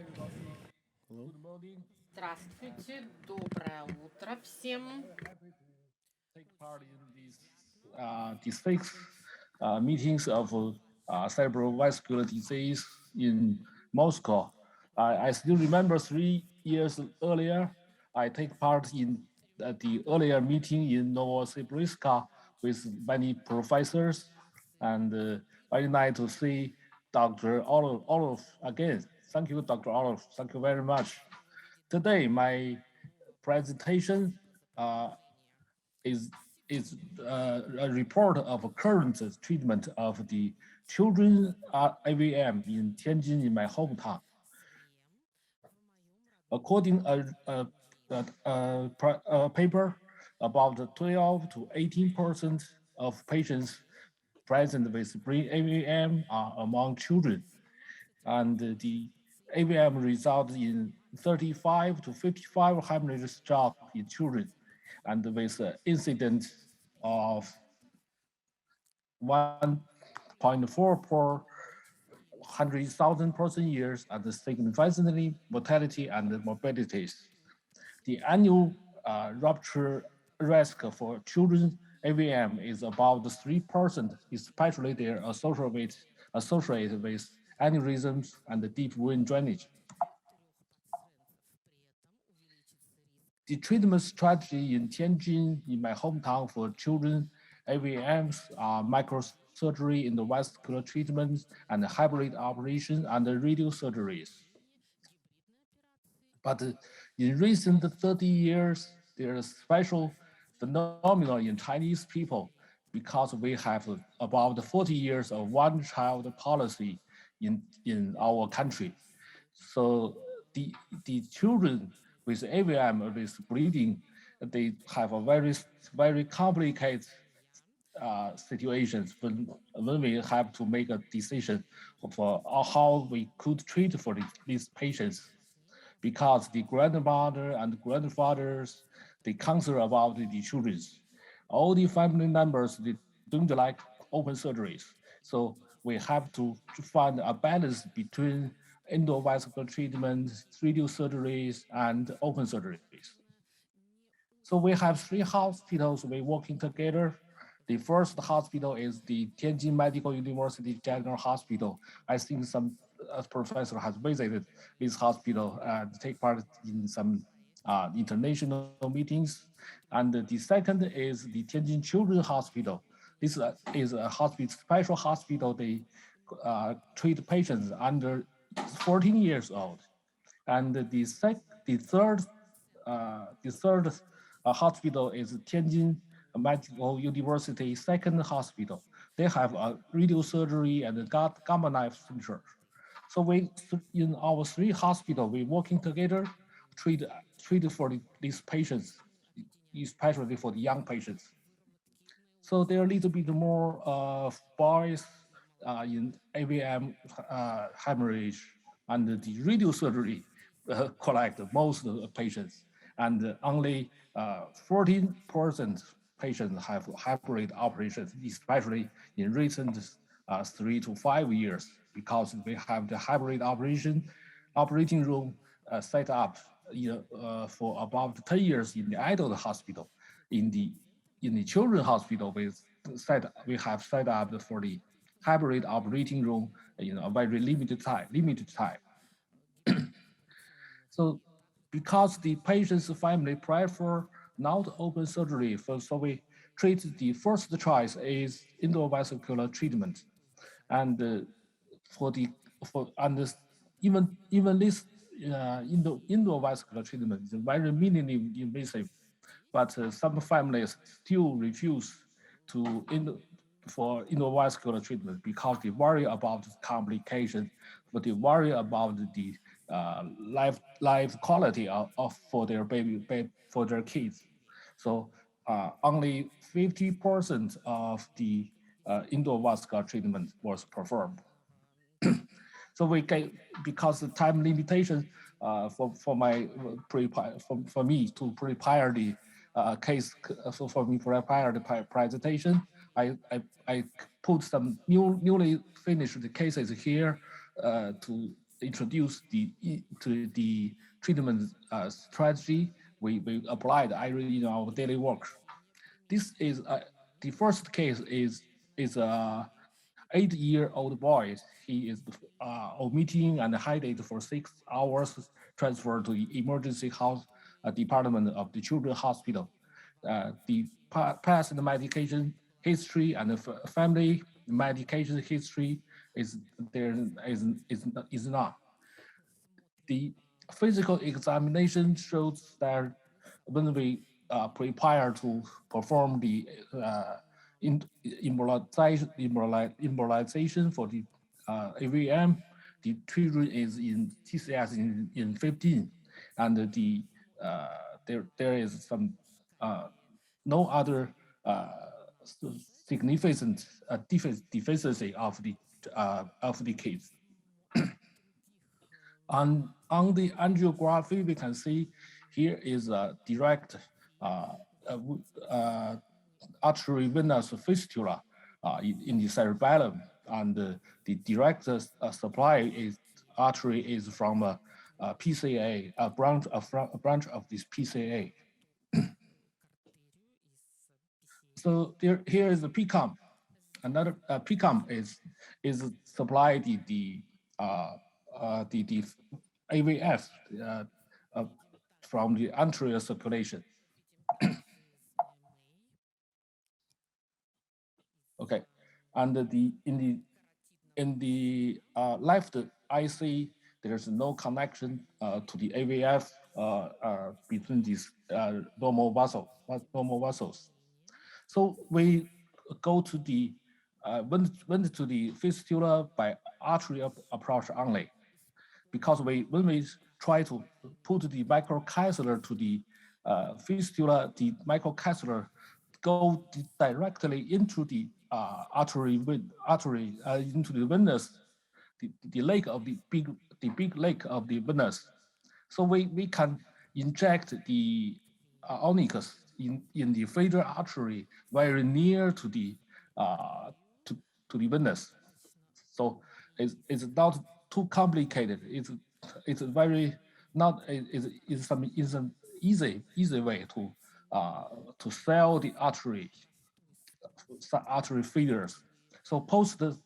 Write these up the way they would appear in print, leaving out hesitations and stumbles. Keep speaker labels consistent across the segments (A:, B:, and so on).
A: Hello.
B: Good morning.
C: Здравствуйте, доброе утро всем.
B: Take part in the sixth meetings of cerebrovascular disease in Moscow. I still remember 3 years earlier, I take part in the earlier meeting in Novosibirsk with many professors, and very nice to see Dr. Orlov again. Thank you, Dr. Orlov. Thank you very much. Today, my presentation uh, is a report of a current treatment of the children AVM in Tianjin, in my hometown. According a paper, about 12 to 18% of patients present with brain AVM are among children, and the AVM results in 35 to 55 hemorrhage stroke in children, and with an incidence of 1.4 per 100,000 person years, and significantly mortality and morbidities. The annual rupture risk for children AVM is about 3%, especially their associated with aneurysms and deep vein drainage. The treatment strategy in Tianjin, in my hometown, for children AVMs are microsurgery, endovascular treatments, and hybrid operation and radio surgeries. But in recent 30 years, there is special phenomenon in Chinese people because we have about 40 years of one-child policy in our country. So the the children with AVM or with bleeding, they have a very complicated situations when we have to make a decision for how we could treat for these patients, because the grandmother and grandfathers they concern about the children. All the family members they don't like open surgeries, so we have to find a balance between endovascular treatment, radio surgeries, and open surgeries. So we have three hospitals we working together. The first hospital is the Tianjin Medical University General Hospital. I think some professor has visited this hospital and take part in some international meetings. And the second is the Tianjin Children's Hospital. This is a hospital, special hospital. They treat patients under 14 years old. And the third hospital is Tianjin Medical University Second Hospital. They have a radio surgery and a gamma knife center. So we in our three hospitals we working together, treat treat for these patients, especially for the young patients. So there are a little bit more boys in AVM hemorrhage and the radio surgery collect most of the patients, and only 14% patients have hybrid operations, especially in recent 3 to 5 years, because we have the hybrid operating room set up for about 10 years in the adult hospital. In the children's hospital, we have set up for the hybrid operating room, a very limited time. So because the patient's family prefer not open surgery, so we treat the first choice is endovascular treatment, and for the for and this, even this endovascular treatment is very minimally invasive, but some families still refuse to for endovascular treatment because they worry about complications, but they worry about the life quality of for their for their kids. So only 50% of the endovascular treatment was performed. So we get, because the time limitation for my for me to prepare the case, for me to prepare the presentation, I put some newly finished cases here to introduce to the treatment strategy, we applied in our daily work. This is the first case is a 8-year-old boy. He is omitting and hiding for 6 hours, transferred to the emergency house department of the children's hospital. The past medication history and the family medication history is there is not. The physical examination shows that when we prepare to perform the immobilization for the AVM, the children is in TCS in 15, and there is some uh, no other uh, significant deficiency of the kids. On the angiography, we can see here is a direct uh, uh, uh, arteriovenous fistula in the cerebellum, and the direct supply is artery is from a PCA, a branch of this PCA. So here is the PCOM. Another PCOM is supply the AVF uh, from the anterior circulation. Okay, and in the left IC, there's no connection to the AVF between these normal vessels. So we go to the went to the fistula by artery approach only, because when we try to put the microcatheter to the fistula, the microcatheter go directly into the artery into the venous, the lake of the big lake of the venous. So we can inject the onyx in the feeder artery very near to the uh, to, to the venous. So it's not too complicated. It's very not it's an easy way to sell the artery feeders. So post the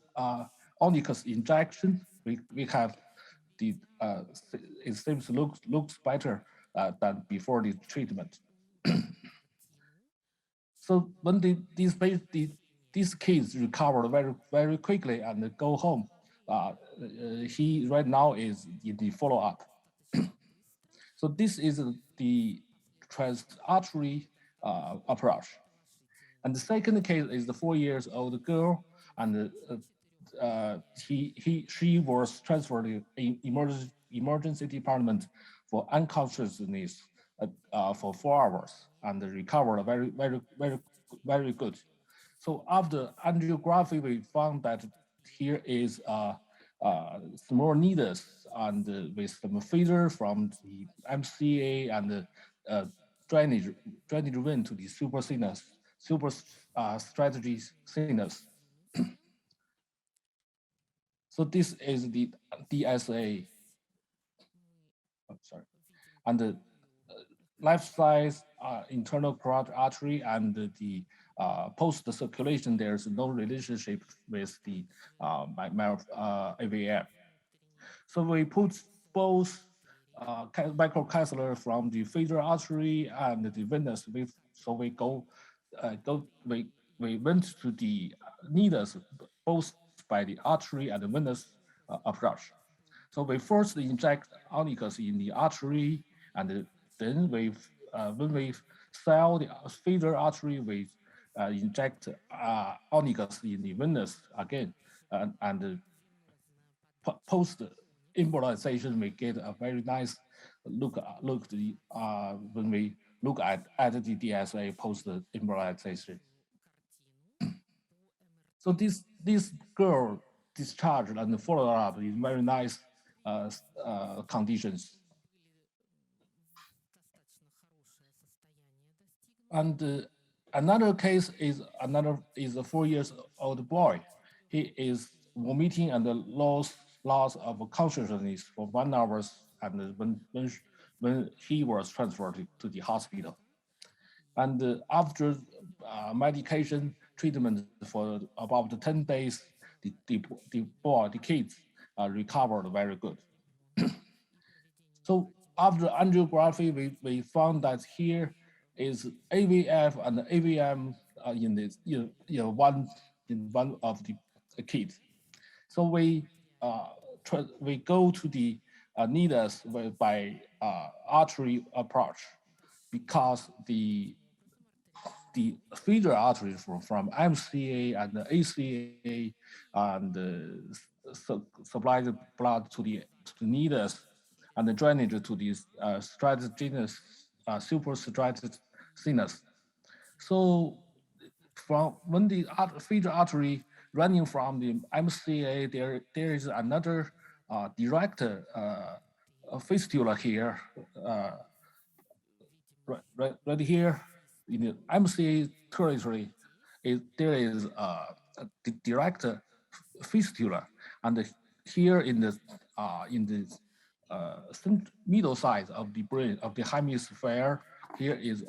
B: onyx injection, we have the it seems looks better than before the treatment. So when these kids recover very quickly and go home, he right now is in the follow up. So this is the trans-artery approach. And the second case is the 4 years old girl, and she was transferred in emergency department for unconsciousness for 4 hours and recovered very good. So after angiography, we found that here is small needles and with some feeder from the MCA and uh, drainage vein to the super strategy sinus. So this is the DSA, sorry, and the left side internal carotid artery and the post circulation. There's no relationship with the AVM. So we put both microcatheter from the feeder artery and the venous. So we went to the needles both by the artery and the venous approach. So we first inject onyx in the artery, and then when we sell the feeder artery, we inject onyx in the venous again, and post embolization, we get a very nice when we look at the DSA post embolization. So this girl discharged and followed up in very nice conditions. And another case is a 4 years old boy. He is vomiting and lost loss of consciousness for 1 hour, and when he was transferred to the hospital. And after medication treatment for about 10 days, the kids recovered very good. So after angiography, we found that here is AVF and AVM in this, one of the kids. So we go to the needles by artery approach, because the feeder arteries from MCA and the ACA and supply the blood to the needles and the drainage to the stratigenous suprastratus sinus. So from when the feeder artery running from the MCA, there is another direct fistula here, right here in the MCA territory. There is the direct fistula, and here in the middle side of the brain of the hemisphere, here is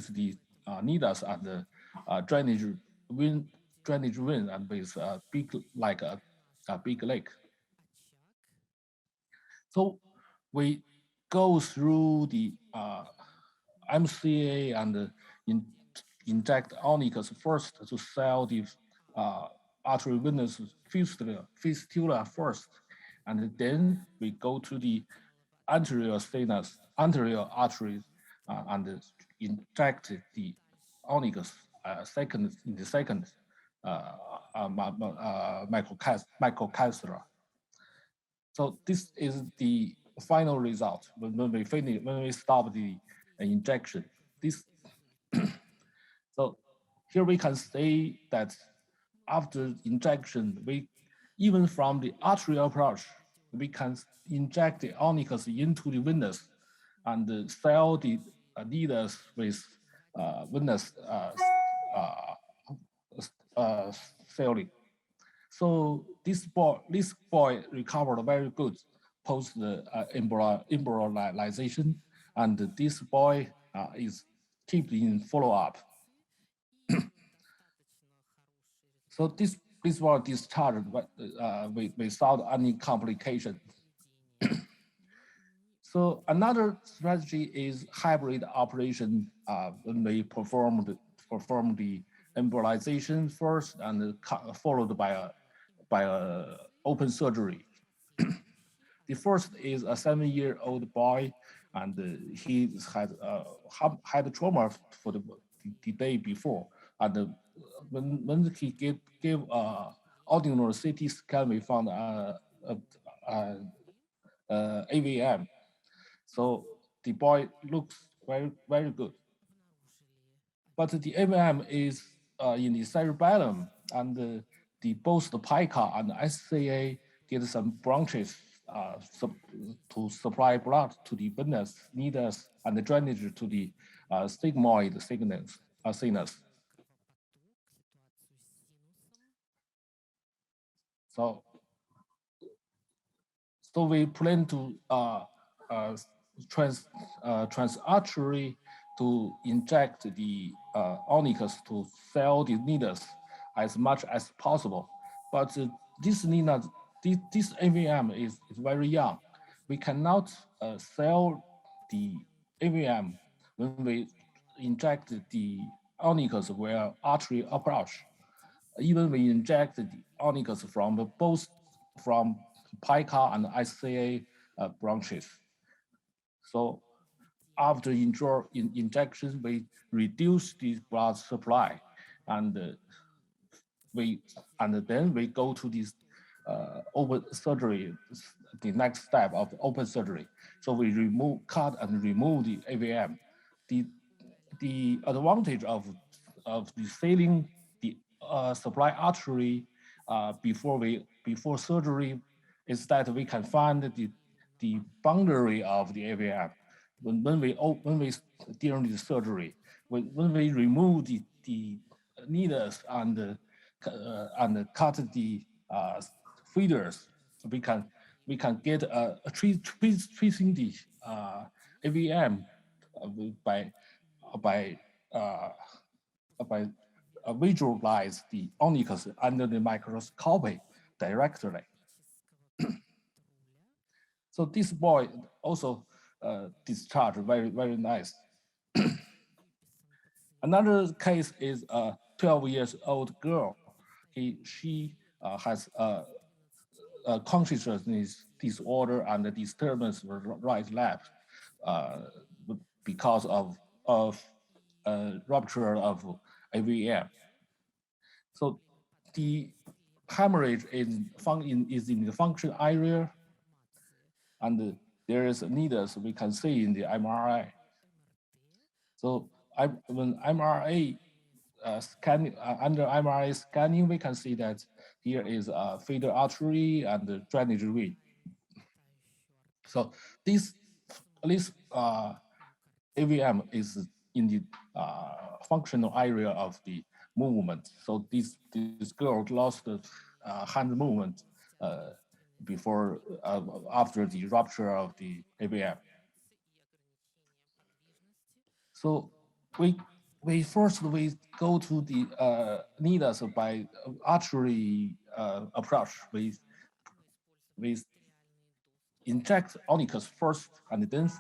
B: the needles and the drainage vein, and with big like a big lake. So we go through the MCA and inject onyx first to sell the arteriovenous fistula first, and then we go to the anterior sinus, anterior arteries, and inject the onyx second in the second microcatheter. So this is the final result when we finish, when we stop the injection. This so here we can say that after injection, we even from the arterial approach, we can inject the onyx into the venous and fill the needles with venous filling. So this boy recovered very good post the embolization, and this boy is kept in follow up. So this was discharged without any complication. So another strategy is hybrid operation when we perform the embolization first and followed by a open surgery. The first is a 7-year-old boy, and he had trauma for the day before, and when he gave ordinary CT scan, we found AVM. So the boy looks very good. But the AVM is in the cerebellum, and both the pica and the SCA get some branches to supply blood to the venous needles and the drainage to the sigmoid sinus. So we plan to transartery to inject the onyx to fill the needles as much as possible. But this needle, this AVM is very young. We cannot sell the AVM when we inject the onyx via artery approach. Even we inject the onyx from both from pica and SCA branches. So after injection, we reduce the blood supply, and then we go to this open surgery, the next step of open surgery. So we cut and remove the AVM. The advantage of the filling the supply artery before surgery is that we can find the boundary of the AVM when we during the surgery, when we remove the needles and cut the feeders, we can get tracing the AVM by by uh, by visualize the onyx under the microscope directly. So this boy also discharged very nice. Another case is a 12 years old girl. She has a consciousness disorder and a disturbance of right left uh, because of rupture of AVM. So the hemorrhage is in the function area, and there is needles we can see in the MRI. So when MRI scanning under MRI scanning, we can see that here is a feeder artery and the drainage vein. So this AVM is in the functional area of the movement. So this girl lost the hand movement before after the rupture of the AVM. So we first we go to the needles by artery approach. We inject onyx first, and then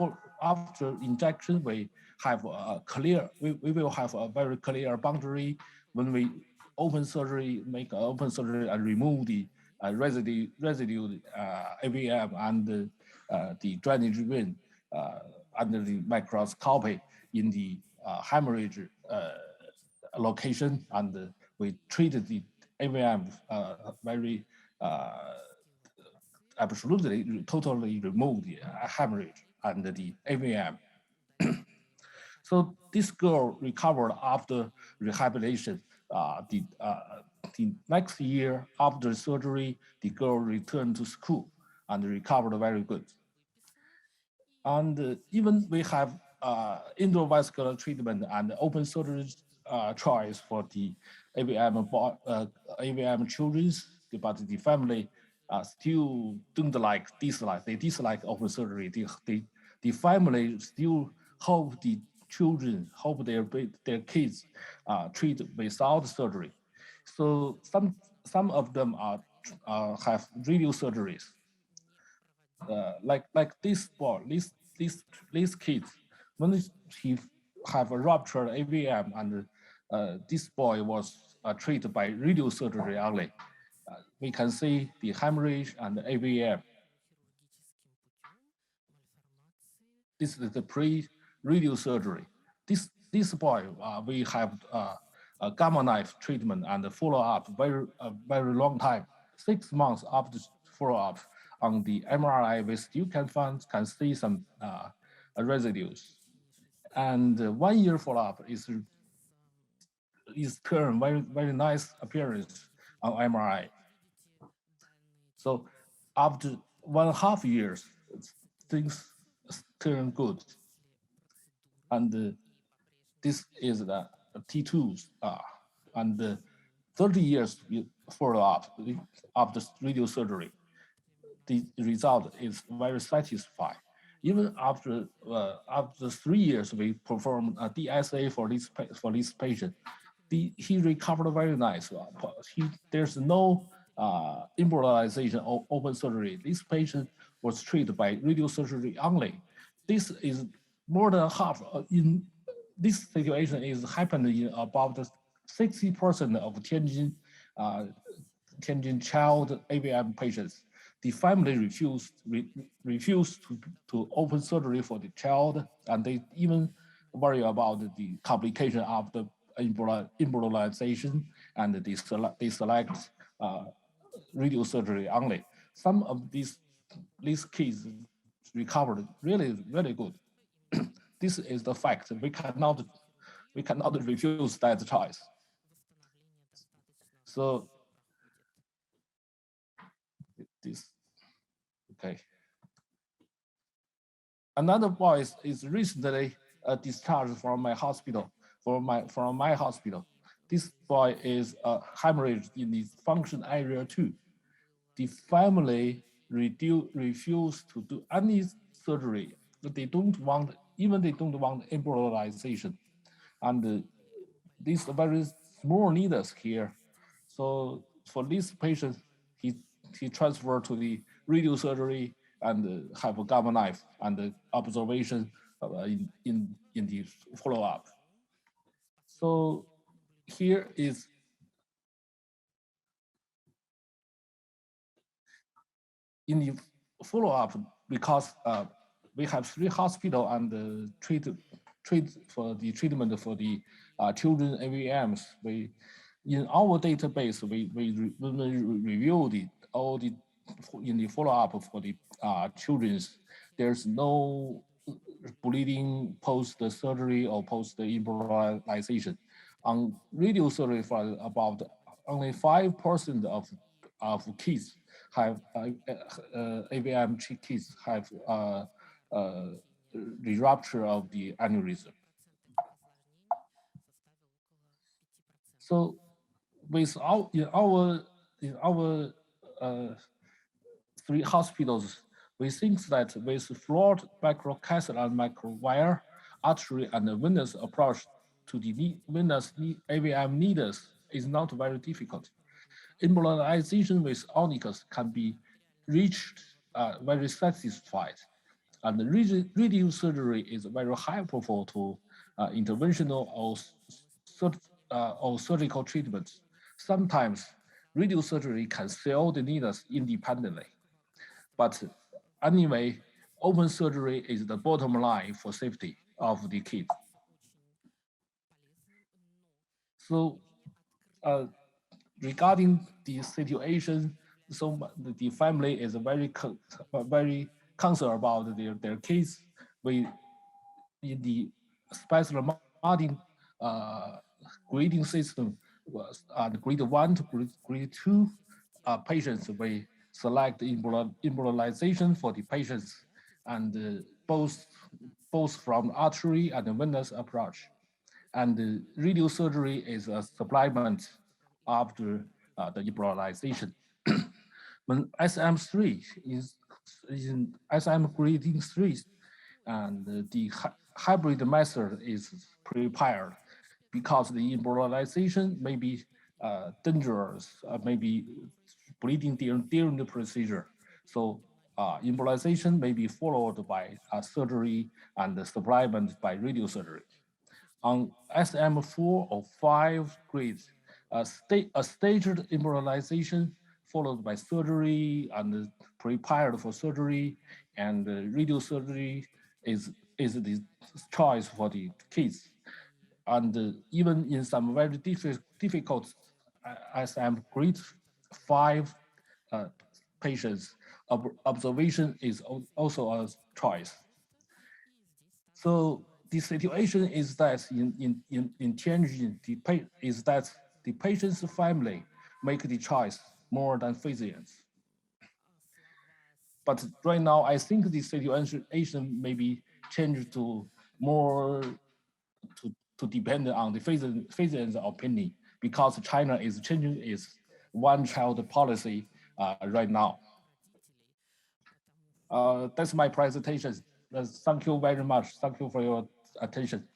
B: after injection we have a clear. We will have a very clear boundary when we open surgery, make an open surgery and remove the residue AVM and the drainage vein under the microscopy in the hemorrhage location, and we treated the AVM very absolutely totally remove the hemorrhage and the AVM. So this girl recovered after rehabilitation. The next year after surgery, the girl returned to school and recovered very good. And even we have endovascular treatment and open surgery choice for the AVM children, but the family still don't dislike. They dislike open surgery. The family still hope the children, hope their kids treat without surgery. So some of them are have radio surgeries. Like this boy, this kid, when he have a ruptured AVM, and this boy was treated by radio surgery only. We can see the hemorrhage and the AVM. This is the pre-radio surgery. This boy, we have a gamma knife treatment and follow up very long time. 6 months after follow up on the MRI, we still can see some residues. And 1 year follow up is turn very nice appearance on MRI. So after 1.5 years, things turn good. And this is the T2s, and 30 years follow up after radio surgery. The result is very satisfying. Even after 3 years, we performed a DSA for this patient. He recovered very nice. There's no embolization or open surgery. This patient was treated by radio surgery only. This is more than half in this situation is happening in about 60% of Tianjin child AVM patients. The family refused to open surgery for the child, and they even worry about the complication of the embolization, and they select radio surgery only. Some of these kids recovered really good. This is the fact. We cannot refuse that choice. So this okay. Another boy is recently discharged from my hospital. From my hospital. This boy is hemorrhage in the function area 2. the family refuse to do any surgery. They don't want, even they don't want embryoization. And these very small needles here. So for this patient, he transferred to the radio surgery and have a gamma knife and observation in the follow up. So here is in the follow up, because we have 3 hospitals and treat for the treatment for the children AVMs. We in our database when we review all the in the follow up for the children's, there's no bleeding post surgery or post embolization. On radio surgery, for about only 5% of kids have AVM kids have the rupture of the aneurysm. So with in our 3 hospitals, we think that with flawed microcatheter and microwire artery and the venous approach to the venous AVM needles is not very difficult. Embolization with onyx can be reached very satisfied. And the radio surgery is very helpful to interventional or surgical treatments. Sometimes radio surgery can seal the needles independently. But anyway, open surgery is the bottom line for safety of the kid. So uh, regarding the situation, so the family is very concerned about their kids. We in the special Martin grading system was grade 1 to grade 2 patients. We select embolization for the patients, and both from artery and venous approach. And radio surgery is a supplement after the embolization. When SM3 is in SM grading 3, and the hybrid method is prepared because the embolization may be dangerous, maybe bleeding during the procedure. So embolization may be followed by surgery and supplement by radio surgery. On SM4 or 5 grades, a staged embolization followed by surgery and prepared for surgery, and radio surgery is the choice for the kids. And even in some very difficult SM grade 5 uh, patients, observation is also a choice. So the situation is that in Tianjin, is that the patient's family make the choice more than physicians. But right now, I think the situation may be changed to more to depend on the physician's opinion, because China is changing its one-child policy right now. That's my presentation. Thank you very much. Thank you for your attention.